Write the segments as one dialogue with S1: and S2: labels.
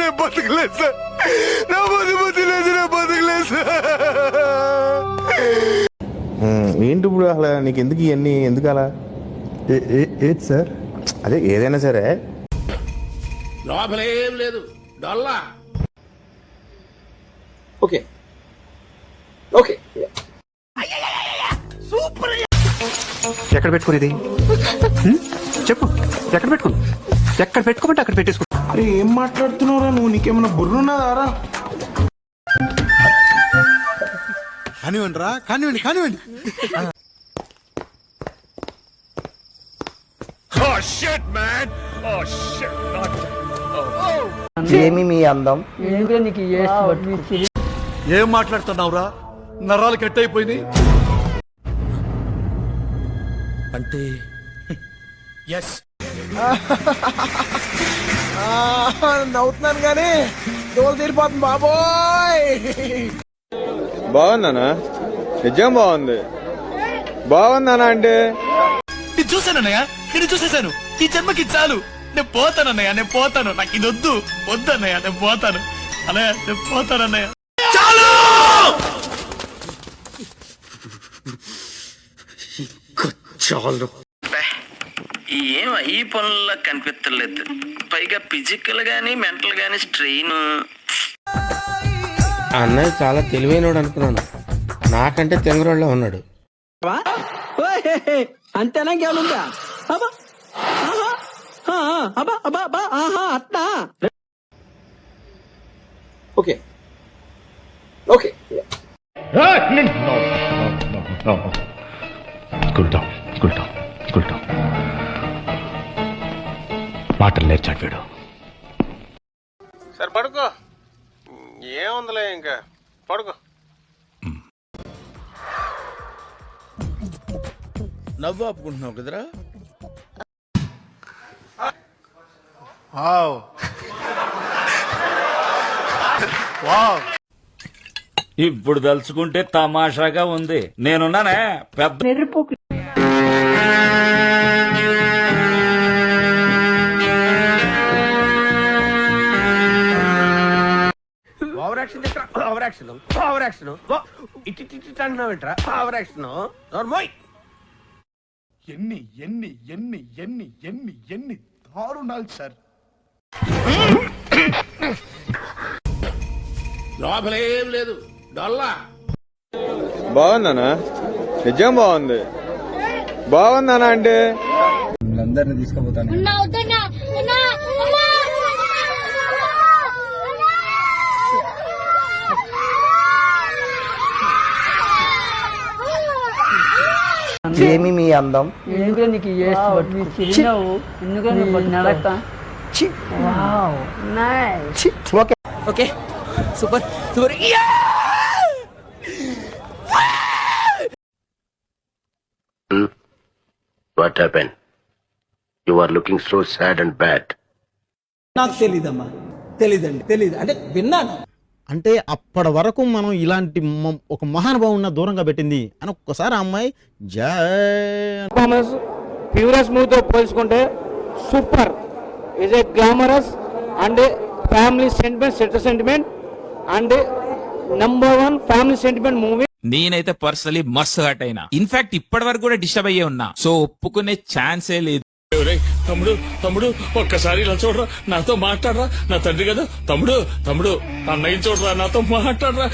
S1: నేను బతకలేదు సార్. నా బుద్ధి లేదు, నా బతకలేదు సార్.
S2: ఏంటి ఇప్పుడు అసలు నీకు ఎందుకు ఇవన్నీ ఎందుకు అలా?
S1: ఏంటి సార్?
S2: అదే ఏదైనా సరే
S3: లోపల ఏం లేదు డొల్లా. Okay okay
S1: super.
S4: ఎక్కడ పెట్టుకునేది చెప్పు, ఎక్కడ పెట్టుకుని? ఎక్కడ పెట్టుకోమంటే అక్కడ పెట్టేసుకో.
S2: అరే ఏం మాట్లాడుతున్నావురా నువ్వు? నీకేమన్నా బుర్రున్నదారా?
S1: కానివ్వండి రా, కానివ్వండి కానివ్వండి.
S5: ఏమి మీ అందం?
S1: ఏం మాట్లాడుతున్నావురా? నరాలు కట్ అయిపోయింది అంటే ఎస్.
S5: నవ్వుతున్నాను కానీ దోలు తీరిపోతుంది బాబోయ్.
S6: బాగుందనా? నిజం బాగుంది. బాగుందనా అంటే
S7: నేను చూసానన్నయ్య, నేను చూసేశాను. ఈ జన్మకి చాలు. నేను పోతానన్నయ్య, నేను పోతాను. నాకు ఇది వద్దు, వద్దన్నయ్య, నేను పోతాను. అన్నయ్య నేను పోతానన్నయ్య.
S8: ఏం ఈ పనుల్లో కనిపించలేదు. పైగా ఫిజికల్ గానీ మెంటల్ గానీ స్ట్రెయిన్.
S2: అన్నయ్య చాలా తెలివైనడు అనుకున్నాను. నాకంటే తెంగరోళ్ళ ఉన్నాడు.
S5: అంతేనా? ఇంకేమనుందా? అట్టా
S3: ఓకే ఓకే
S4: మాటలు నేర్చాడు వీడు.
S6: సరే పడుకో. ఏముందిలే ఇంకా పడుకో.
S1: నవ్వు ఆపుకుంటున్నావు కదరా?
S7: ఇప్పుడు తలుచుకుంటే తమాషాగా ఉంది. నేనున్నానే పెద్ద
S5: ఓవర్ యాక్షన్ చేస్తా. Over action, over action. ఇటు అంటున్నావు ఏంట్రా? Over action. నోర్మోయ్.
S1: ఎన్ని ఎన్ని ఎన్ని ఎన్ని ఎన్ని ఎన్ని దారుణాలు సార్.
S3: లోపల ఏం లేదు డొల్లా.
S6: బాగుందనా? నిజం బాగుంది. బాగుందనా అంటే
S2: అందరిని తీసుకుపోతాను.
S5: ఏమి మీ అందం? Okay okay super super.
S8: What happened? You are looking so sad and bad.
S5: నాకు తెలీదమ్మా, తెలీదండి, తెలీదు. అంటే విన్నాను.
S9: అంటే అప్పటి వరకు మనం ఇలాంటి ఒక మహానుభావున్న దూరంగా పెట్టింది అని ఒక్కసారి ఆ అమ్మాయి
S5: ప్యూరస్ మూవీతో పోల్చుకుంటే super. Is a glamorous and family sentiment and #1 family sentiment movie.
S7: నేనైతే పర్సనలీ మస్తు హట్ అయినా. ఇన్ఫాక్ట్ ఇప్పటి వరకు కూడా డిస్టర్బ్ అయ్యే ఉన్నా. సో ఒప్పుకునే ఛాన్సే లేదు.
S3: తమ్ముడు తమ్ముడు ఒక్కసారి ఇలా చూడరా, నాతో మాట్లాడరా. నా తండ్రి కదా. తమ్ముడు తమ్ముడు అన్నయ్య చూడరా, నాతో మాట్లాడరా.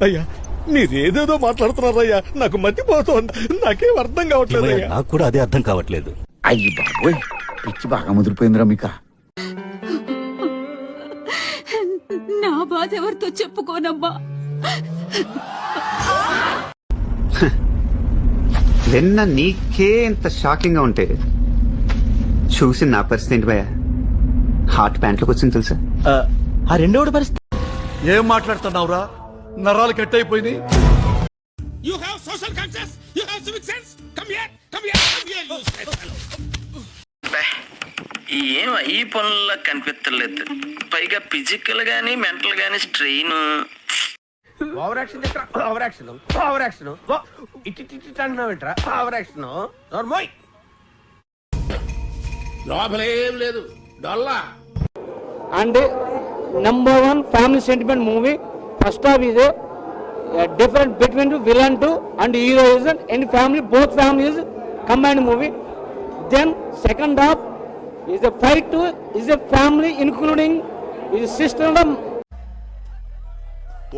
S1: అయ్యా మీరేదేదో మాట్లాడుతున్నారయ్యా. నాకు మతిపోతోంది. నాకేం అర్థం కావట్లేదు.
S4: నాకు కూడా అదే అర్థం కావట్లేదు.
S1: అయ్యి బాబోయ్, పిచ్చి బాగా ముదిరిపోయిందిరా మీకు.
S10: నా బాధ ఎవరితో చెప్పుకోనమ్మా.
S4: విన్న నీకే ఇంత షాకింగ్ గా ఉంటే చూసి నా పరిస్థితి ఏంటి భయ? హార్ట్ ప్యాంట్లోకి వచ్చింది తెలుసా?
S5: ఆ రెండోడు పరిస్థితి.
S1: ఏం మాట్లాడుతున్నావురా? నరాలు కట్ అయిపోయింది.
S3: You have social conscience. You have civic sense. Come here, come here, come here. You stupid fellow.
S8: ఏం ఈ పనుల్లో కనిపించలేదు. పైగా ఫిజికల్ గానీ మెంటల్ గానీ strain.
S5: Over action over action over action ఇట్టి అంటున్నావేంట్రా ఓవర్ యాక్షన్ నోర్మోయ్
S3: లోపలేం లేదు డొల్లా.
S2: And number 1 family sentiment movie. First half is different between villain two and heroism and family, both families combined movie. Then second half is a fight to is a family including his sister and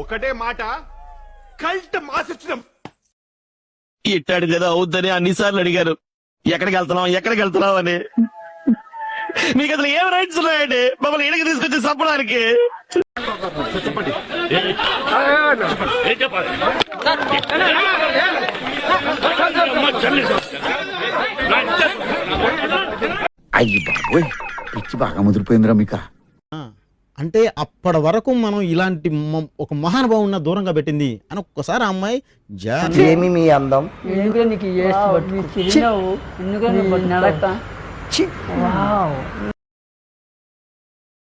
S1: ఒకటే మాట cult మాసిస్టం.
S7: ఇట్టాడు కదా అవుద్దని అన్నిసార్లు అడిగారు ఎక్కడికి వెళ్తున్నావు అని. మీకు అసలు ఏం రైట్స్ ఉన్నాయండి మమ్మల్ని ఇక్కడికి తీసుకొచ్చి చంపడానికి?
S1: అయ్యి బాబోయ్, పిచ్చి బాగా ముదిరిపోయిందిరా మీకు.
S9: అంటే అప్పటి వరకు మనం ఇలాంటి ఒక మహానుభావున్న దూరంగా పెట్టింది అని ఒక్కసారి ఆ అమ్మాయి
S5: ఏమి మీ అందం
S10: ఎందుకు నీకు